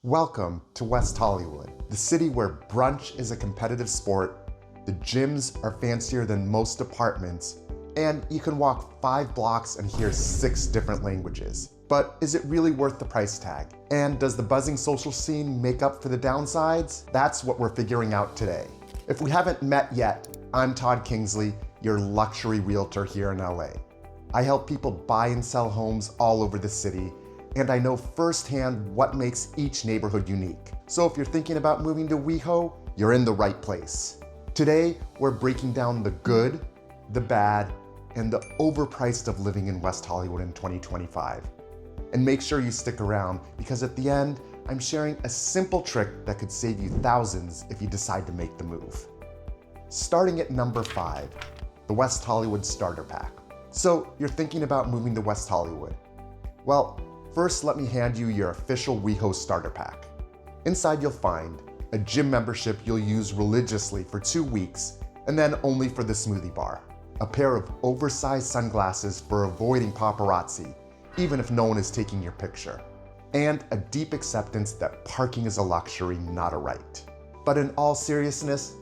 Welcome to West Hollywood, the city where brunch is a competitive sport, the gyms are fancier than most apartments, and you can walk 5 blocks and hear 6 different languages. But is it really worth the price tag? And does the buzzing social scene make up for the downsides? That's what we're figuring out today. If we haven't met yet, I'm Todd Kingsley, your luxury realtor here in LA. I help people buy and sell homes all over the city, and I know firsthand what makes each neighborhood unique. So if you're thinking about moving to WeHo, you're in the right place. Today, we're breaking down the good, the bad, and the overpriced of living in West Hollywood in 2025. And make sure you stick around, because at the end, I'm sharing a simple trick that could save you thousands if you decide to make the move. Starting at number 5, the West Hollywood Starter Pack. So you're thinking about moving to West Hollywood. Well, first, let me hand you your official WeHo Starter Pack. Inside you'll find a gym membership you'll use religiously for 2 weeks, and then only for the smoothie bar. A pair of oversized sunglasses for avoiding paparazzi, even if no one is taking your picture. And a deep acceptance that parking is a luxury, not a right. But in all seriousness,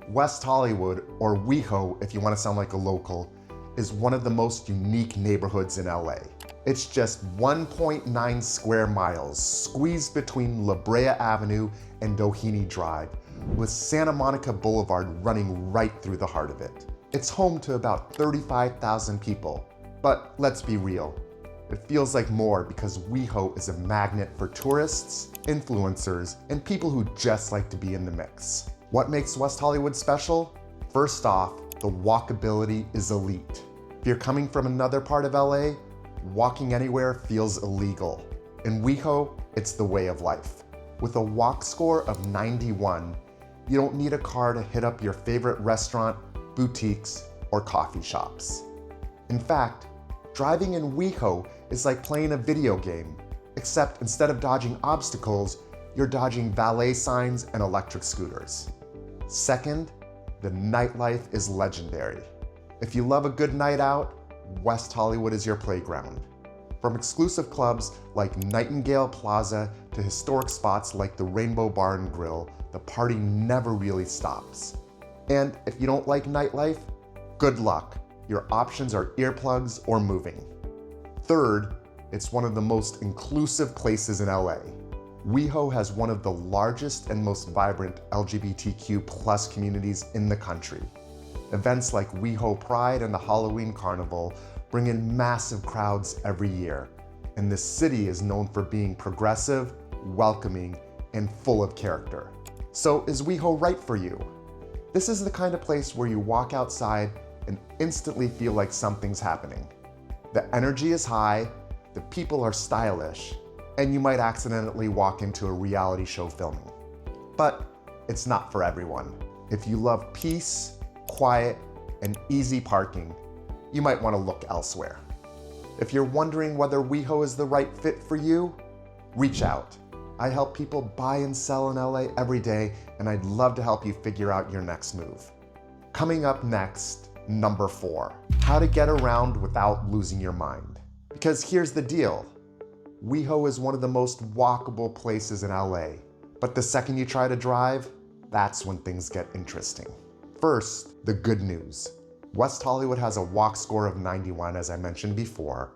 West Hollywood, or WeHo if you want to sound like a local, is one of the most unique neighborhoods in LA. It's just 1.9 square miles squeezed between La Brea Avenue and Doheny Drive, with Santa Monica Boulevard running right through the heart of it. It's home to about 35,000 people, but let's be real, it feels like more because WeHo is a magnet for tourists, influencers, and people who just like to be in the mix. What makes West Hollywood special? First off, the walkability is elite. If you're coming from another part of LA, walking anywhere feels illegal. In WeHo, it's the way of life. With a walk score of 91, you don't need a car to hit up your favorite restaurant, boutiques, or coffee shops. In fact, driving in WeHo is like playing a video game, except instead of dodging obstacles, you're dodging valet signs and electric scooters. Second, the nightlife is legendary. If you love a good night out, West Hollywood is your playground. From exclusive clubs like Nightingale Plaza to historic spots like the Rainbow Bar and Grill, the party never really stops. And if you don't like nightlife, good luck. Your options are earplugs or moving. Third, it's one of the most inclusive places in LA. WeHo has one of the largest and most vibrant LGBTQ+ communities in the country. Events like WeHo Pride and the Halloween Carnival bring in massive crowds every year, and the city is known for being progressive, welcoming, and full of character. So is WeHo right for you? This is the kind of place where you walk outside and instantly feel like something's happening. The energy is high, the people are stylish, and you might accidentally walk into a reality show filming. But it's not for everyone. If you love peace, quiet, and easy parking, you might want to look elsewhere. If you're wondering whether WeHo is the right fit for you, reach out. I help people buy and sell in LA every day, and I'd love to help you figure out your next move. Coming up next, number 4, how to get around without losing your mind. Because here's the deal, WeHo is one of the most walkable places in LA, but the second you try to drive, that's when things get interesting. First, the good news. West Hollywood has a walk score of 91, as I mentioned before,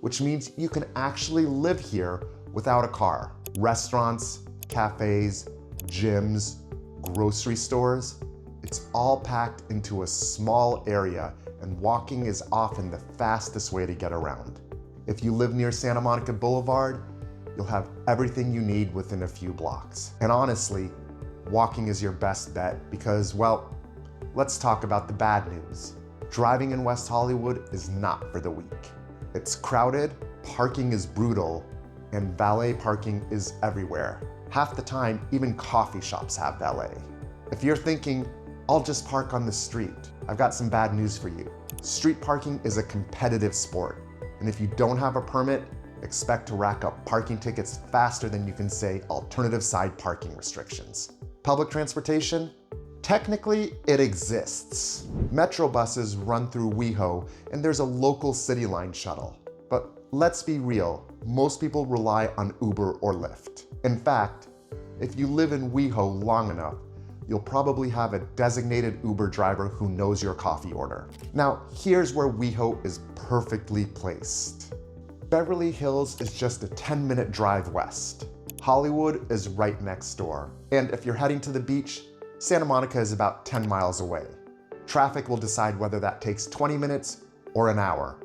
which means you can actually live here without a car. Restaurants, cafes, gyms, grocery stores, it's all packed into a small area, and walking is often the fastest way to get around. If you live near Santa Monica Boulevard, you'll have everything you need within a few blocks. And honestly, walking is your best bet because, well, let's talk about the bad news. Driving in West Hollywood is not for the weak. It's crowded, parking is brutal, and valet parking is everywhere. Half the time, even coffee shops have valet. If you're thinking, I'll just park on the street, I've got some bad news for you. Street parking is a competitive sport, and if you don't have a permit, expect to rack up parking tickets faster than you can say alternative side parking restrictions. Public transportation? Technically, it exists. Metro buses run through WeHo, and there's a local City Line shuttle. But let's be real, most people rely on Uber or Lyft. In fact, if you live in WeHo long enough, you'll probably have a designated Uber driver who knows your coffee order. Now, here's where WeHo is perfectly placed. Beverly Hills is just a 10-minute drive west. Hollywood is right next door. And if you're heading to the beach, Santa Monica is about 10 miles away. Traffic will decide whether that takes 20 minutes or an hour.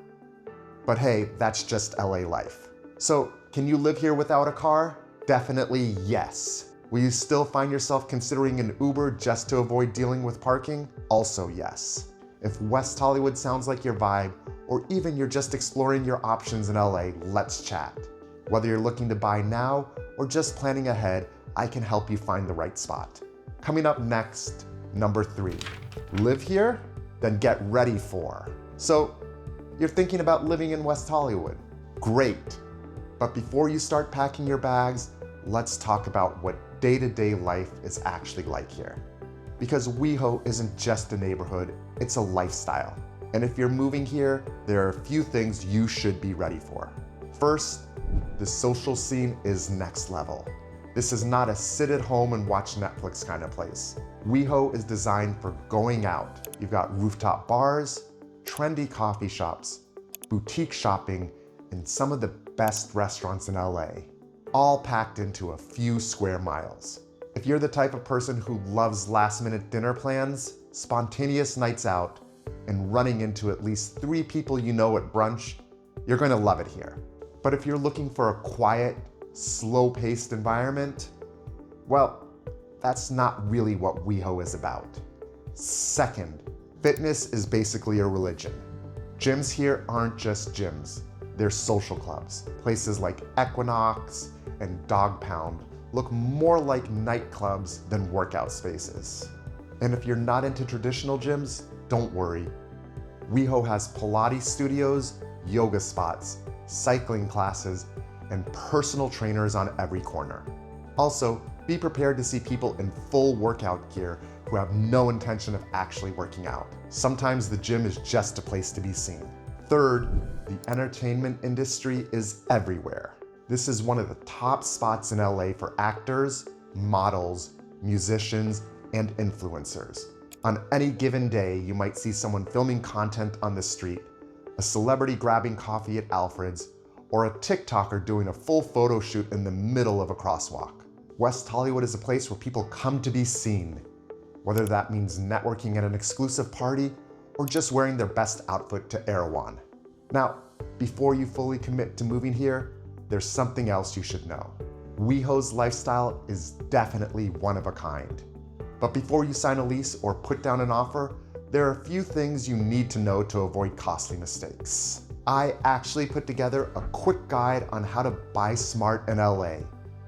But hey, that's just LA life. So, can you live here without a car? Definitely yes. Will you still find yourself considering an Uber just to avoid dealing with parking? Also yes. If West Hollywood sounds like your vibe, or even you're just exploring your options in LA, let's chat. Whether you're looking to buy now or just planning ahead, I can help you find the right spot. Coming up next, number 3. Live here? Then get ready for. So, you're thinking about living in West Hollywood. Great. But before you start packing your bags, let's talk about what day-to-day life is actually like here. Because WeHo isn't just a neighborhood, it's a lifestyle. And if you're moving here, there are a few things you should be ready for. First, the social scene is next level. This is not a sit at home and watch Netflix kind of place. WeHo is designed for going out. You've got rooftop bars, trendy coffee shops, boutique shopping, and some of the best restaurants in LA, all packed into a few square miles. If you're the type of person who loves last-minute dinner plans, spontaneous nights out, and running into at least 3 people you know at brunch, you're gonna love it here. But if you're looking for a quiet, slow-paced environment, well, that's not really what WeHo is about. Second, fitness is basically a religion. Gyms here aren't just gyms, they're social clubs. Places like Equinox and Dog Pound look more like nightclubs than workout spaces. And if you're not into traditional gyms, don't worry. WeHo has Pilates studios, yoga spots, cycling classes, and personal trainers on every corner. Also, be prepared to see people in full workout gear who have no intention of actually working out. Sometimes the gym is just a place to be seen. Third, the entertainment industry is everywhere. This is one of the top spots in LA for actors, models, musicians, and influencers. On any given day, you might see someone filming content on the street, a celebrity grabbing coffee at Alfred's, or a TikToker doing a full photo shoot in the middle of a crosswalk. West Hollywood is a place where people come to be seen, whether that means networking at an exclusive party or just wearing their best outfit to Erewhon. Now, before you fully commit to moving here, there's something else you should know. WeHo's lifestyle is definitely one of a kind. But before you sign a lease or put down an offer, there are a few things you need to know to avoid costly mistakes. I actually put together a quick guide on how to buy smart in LA.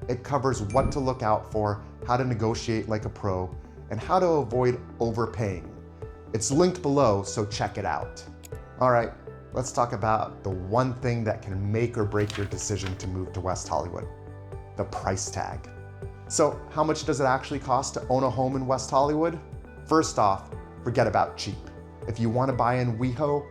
It covers what to look out for, how to negotiate like a pro, and how to avoid overpaying. It's linked below, so check it out. All right, let's talk about the one thing that can make or break your decision to move to West Hollywood: the price tag. So, how much does it actually cost to own a home in West Hollywood? First off, forget about cheap. If you want to buy in WeHo,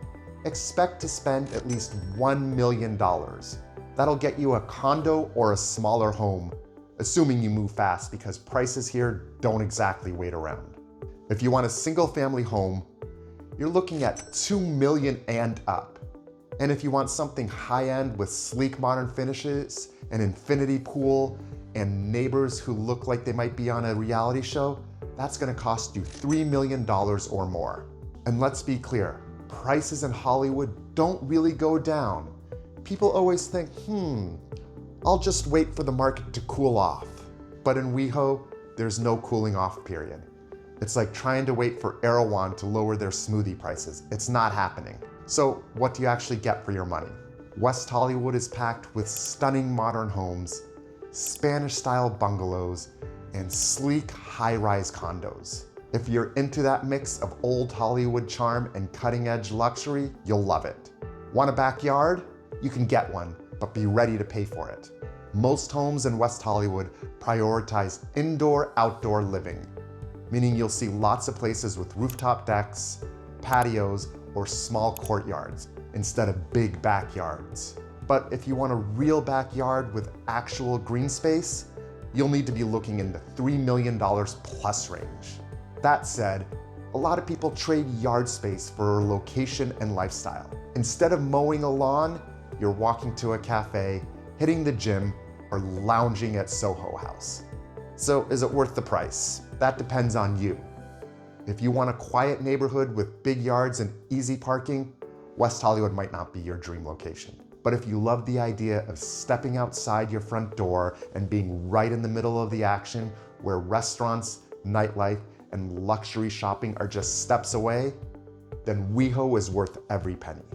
expect to spend at least $1 million. That'll get you a condo or a smaller home, assuming you move fast because prices here don't exactly wait around. If you want a single family home, you're looking at $2 million and up. And if you want something high-end with sleek modern finishes, an infinity pool, and neighbors who look like they might be on a reality show, that's gonna cost you $3 million or more. And let's be clear, prices in Hollywood don't really go down. People always think, I'll just wait for the market to cool off. But in WeHo, there's no cooling off period. It's like trying to wait for Erewhon to lower their smoothie prices. It's not happening. So what do you actually get for your money? West Hollywood is packed with stunning modern homes, Spanish-style bungalows, and sleek high-rise condos. If you're into that mix of old Hollywood charm and cutting-edge luxury, you'll love it. Want a backyard? You can get one, but be ready to pay for it. Most homes in West Hollywood prioritize indoor-outdoor living, meaning you'll see lots of places with rooftop decks, patios, or small courtyards instead of big backyards. But if you want a real backyard with actual green space, you'll need to be looking in the $3 million plus range. That said, a lot of people trade yard space for location and lifestyle. Instead of mowing a lawn, you're walking to a cafe, hitting the gym, or lounging at Soho House. So is it worth the price? That depends on you. If you want a quiet neighborhood with big yards and easy parking, West Hollywood might not be your dream location. But if you love the idea of stepping outside your front door and being right in the middle of the action, where restaurants, nightlife, and luxury shopping are just steps away, then WeHo is worth every penny.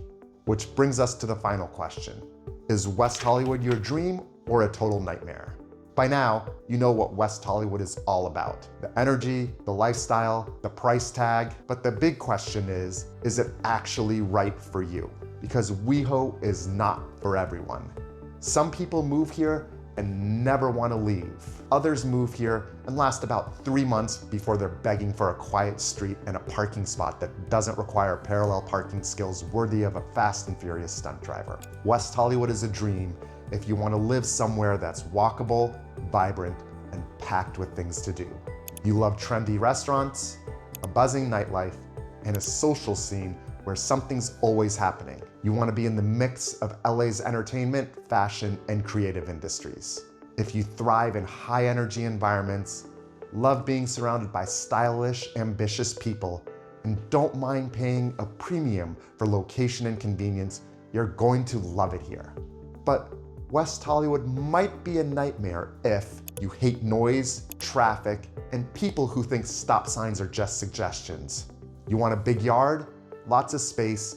Which brings us to the final question. Is West Hollywood your dream or a total nightmare? By now, you know what West Hollywood is all about. The energy, the lifestyle, the price tag. But the big question is it actually right for you? Because WeHo is not for everyone. Some people move here and never want to leave. Others move here and last about 3 months before they're begging for a quiet street and a parking spot that doesn't require parallel parking skills worthy of a Fast and Furious stunt driver. West Hollywood is a dream if you want to live somewhere that's walkable, vibrant, and packed with things to do. You love trendy restaurants, a buzzing nightlife, and a social scene where something's always happening. You want to be in the mix of LA's entertainment, fashion, and creative industries. If you thrive in high energy environments, love being surrounded by stylish, ambitious people, and don't mind paying a premium for location and convenience, you're going to love it here. But West Hollywood might be a nightmare if you hate noise, traffic, and people who think stop signs are just suggestions. You want a big yard, lots of space,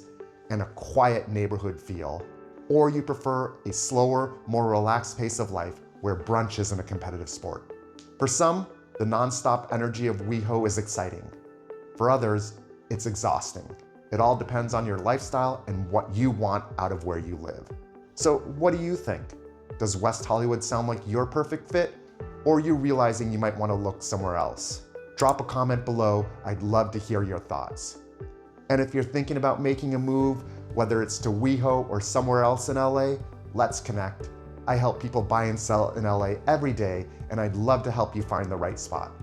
and a quiet neighborhood feel. Or you prefer a slower, more relaxed pace of life where brunch isn't a competitive sport. For some, the nonstop energy of WeHo is exciting. For others, it's exhausting. It all depends on your lifestyle and what you want out of where you live. So what do you think? Does West Hollywood sound like your perfect fit? Or are you realizing you might want to look somewhere else? Drop a comment below. I'd love to hear your thoughts. And if you're thinking about making a move, whether it's to WeHo or somewhere else in LA, let's connect. I help people buy and sell in LA every day, and I'd love to help you find the right spot.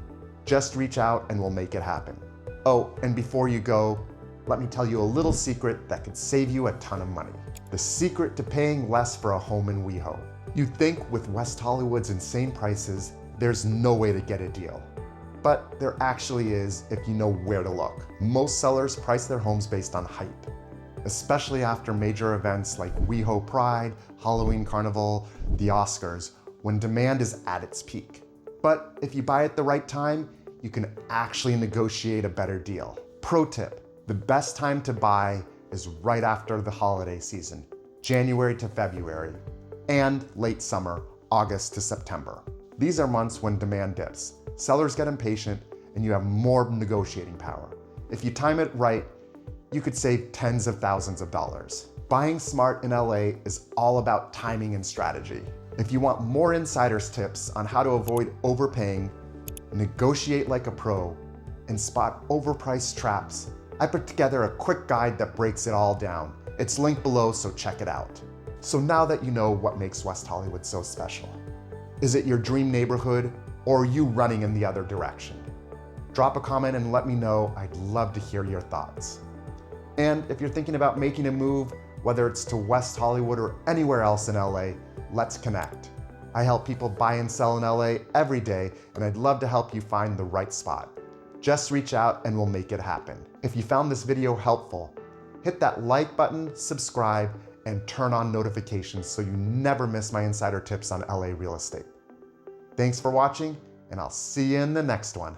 Just reach out and we'll make it happen. Oh, and before you go, let me tell you a little secret that could save you a ton of money. The secret to paying less for a home in WeHo. You'd think with West Hollywood's insane prices, there's no way to get a deal. But there actually is if you know where to look. Most sellers price their homes based on hype, especially after major events like WeHo Pride, Halloween Carnival, the Oscars, when demand is at its peak. But if you buy at the right time, you can actually negotiate a better deal. Pro tip, the best time to buy is right after the holiday season, January to February, and late summer, August to September. These are months when demand dips. Sellers get impatient and you have more negotiating power. If you time it right, you could save tens of thousands of dollars. Buying smart in LA is all about timing and strategy. If you want more insider's tips on how to avoid overpaying, negotiate like a pro, and spot overpriced traps, I put together a quick guide that breaks it all down. It's linked below, so check it out. So now that you know what makes West Hollywood so special, is it your dream neighborhood or are you running in the other direction? Drop a comment and let me know. I'd love to hear your thoughts. And if you're thinking about making a move, whether it's to West Hollywood or anywhere else in LA, let's connect. I help people buy and sell in LA every day, and I'd love to help you find the right spot. Just reach out and we'll make it happen. If you found this video helpful, hit that like button, subscribe, and turn on notifications so you never miss my insider tips on LA real estate. Thanks for watching, and I'll see you in the next one.